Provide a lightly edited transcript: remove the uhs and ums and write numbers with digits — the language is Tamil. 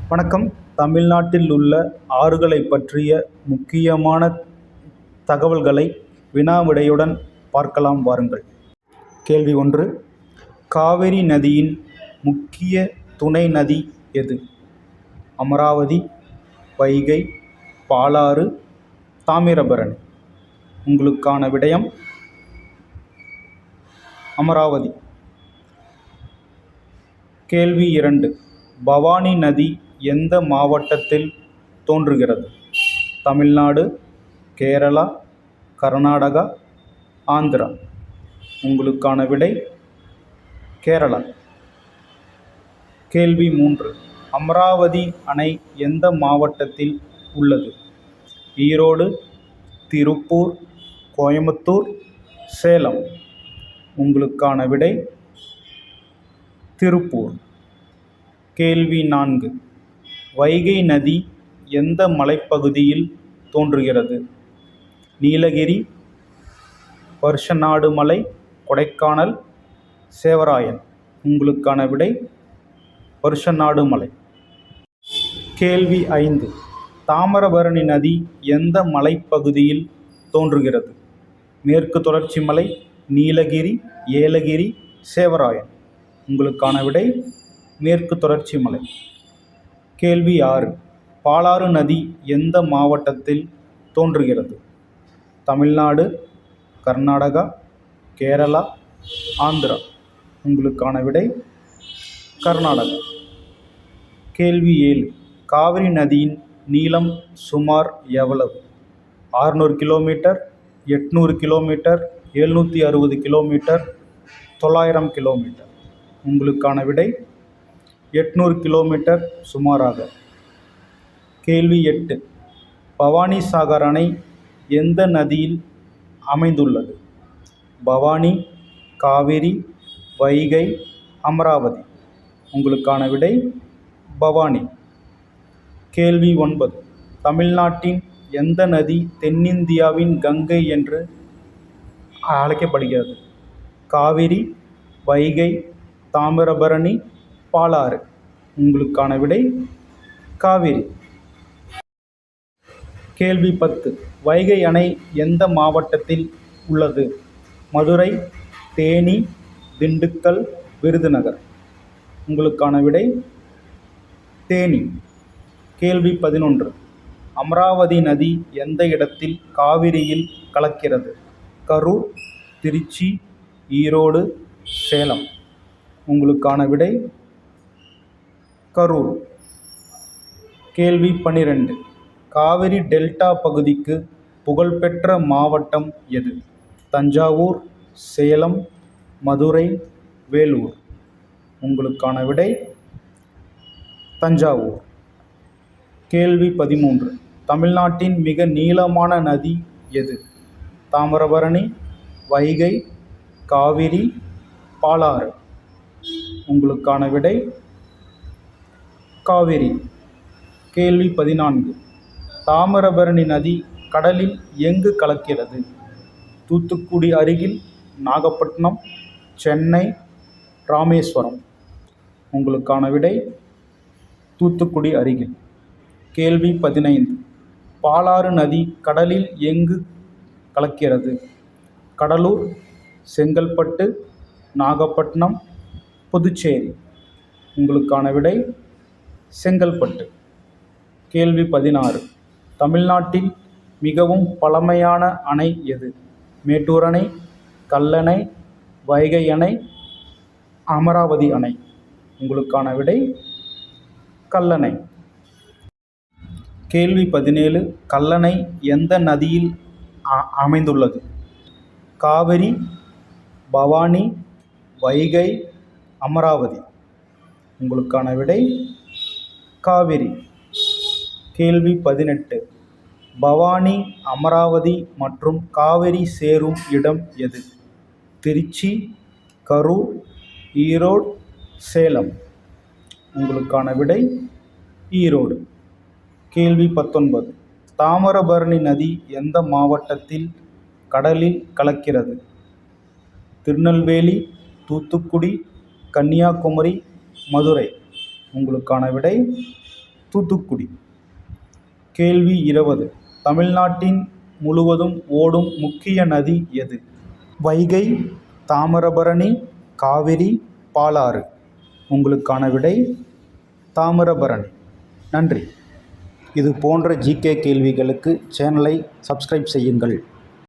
வணக்கம். தமிழ்நாட்டில் உள்ள ஆறுகளை பற்றிய முக்கியமான தகவல்களை வினா விடையுடன் பார்க்கலாம் வாருங்கள். கேள்வி 1. காவிரி நதியின் முக்கிய துணை நதி எது? அமராவதி, வைகை, பாலாறு, தாமிரபரணி. உங்களுக்கான விடயம் அமராவதி. கேள்வி 2. பவானி நதி எந்த மாவட்டத்தில் தோன்றுகிறது? தமிழ்நாடு, கேரளா, கர்நாடகா, ஆந்திரா. உங்களுக்கான விடை கேரளா. கேள்வி 3. அமராவதி அணை எந்த மாவட்டத்தில் உள்ளது? ஈரோடு, திருப்பூர், கோயம்புத்தூர், சேலம். உங்களுக்கான விடை திருப்பூர். கேள்வி 4. வைகை நதி எந்த மலைப்பகுதியில் தோன்றுகிறது? நீலகிரி, வருஷநாடு மலை, கொடைக்கானல், சேவராயன். உங்களுக்கான விடை வருஷநாடு மலை. கேள்வி 5. தாமிரபரணி நதி எந்த மலைப்பகுதியில் தோன்றுகிறது? மேற்கு தொடர்ச்சி மலை, நீலகிரி, ஏலகிரி, சேவராயன். உங்களுக்கான விடை மேற்கு தொடர்ச்சி மலை. கேள்வி 6. பாலாறு நதி எந்த மாவட்டத்தில் தோன்றுகிறது? தமிழ்நாடு, கர்நாடகா, கேரளா, ஆந்திரா. உங்களுக்கான விடை கர்நாடகா. கேள்வி 7. காவிரி நதியின் நீளம் சுமார் எவ்வளவு? 600 கிலோமீட்டர், 800 கிலோமீட்டர், 760 கிலோமீட்டர், 900 கிலோமீட்டர். உங்களுக்கான விடை 800 கிலோமீட்டர் சுமாராக. கேள்வி 8. பவானி சாகர் அணை எந்த நதியில் அமைந்துள்ளது? பவானி, காவிரி, வைகை, அமராவதி. உங்களுக்கான விடை பவானி. கேள்வி 9. தமிழ்நாட்டின் எந்த நதி தென்னிந்தியாவின் கங்கை என்று அழைக்கப்படுகிறது? காவிரி, வைகை, தாமிரபரணி, பாலாறு. உங்களுக்கான விடை காவிரி. கேள்வி 10. வைகை அணை எந்த மாவட்டத்தில் உள்ளது? மதுரை, தேனி, திண்டுக்கல், விருதுநகர். உங்களுக்கான விடை தேனி. கேள்வி 11. அமராவதி நதி எந்த இடத்தில் காவிரியில் கலக்கிறது? கரூர், திருச்சி, ஈரோடு, சேலம். உங்களுக்கான விடை கரூர். கேள்வி 12. காவிரி டெல்டா பகுதிக்கு புகழ்பெற்ற மாவட்டம் எது? தஞ்சாவூர், சேலம், மதுரை, வேலூர். உங்களுக்கான விடை தஞ்சாவூர். கேள்வி 13. தமிழ்நாட்டின் மிக நீளமான நதி எது? தாமிரபரணி, வைகை, காவிரி, பாலாறு. உங்களுக்கான விடை காவிரி. கேள்வி 14. தாமிரபரணி நதி கடலில் எங்கு கலக்கிறது? தூத்துக்குடி அருகில், நாகப்பட்டினம், சென்னை, ராமேஸ்வரம். உங்களுக்கான விடை தூத்துக்குடி அருகில். கேள்வி 15. பாலாறு நதி கடலில் எங்கு கலக்கிறது? கடலூர், செங்கல்பட்டு, நாகப்பட்டினம், புதுச்சேரி. உங்களுக்கான விடை செங்கல்பட்டு. கேள்வி 16. தமிழ்நாட்டில் மிகவும் பழமையான அணை எது? மேட்டூர் அணை, கல்லணை, வைகை அணை, அமராவதி அணை. உங்களுக்கான விடை கல்லணை. கேள்வி 17. கல்லணை எந்த நதியில் அமைந்துள்ளது? காவிரி, பவானி, வைகை, அமராவதி. உங்களுக்கான விடை காவிரி. கேள்வி 18. பவானி, அமராவதி மற்றும் காவிரி சேரும் இடம் எது? திருச்சி, கரூர், ஈரோடு, சேலம். உங்களுக்கான விடை ஈரோடு. கேள்வி 19. தாமிரபரணி நதி எந்த மாவட்டத்தில் கடலில் கலக்கிறது? திருநெல்வேலி, தூத்துக்குடி, கன்னியாகுமரி, மதுரை. உங்களுக்கான விடை தூத்துக்குடி. கேள்வி 20. தமிழ்நாட்டின் முழுவதும் ஓடும் முக்கிய நதி எது? வைகை, தாமிரபரணி, காவிரி, பாலாறு. உங்களுக்கான விடை தாமிரபரணி. நன்றி. இது போன்ற ஜிகே கேள்விகளுக்கு சேனலை சப்ஸ்கிரைப் செய்யுங்கள்.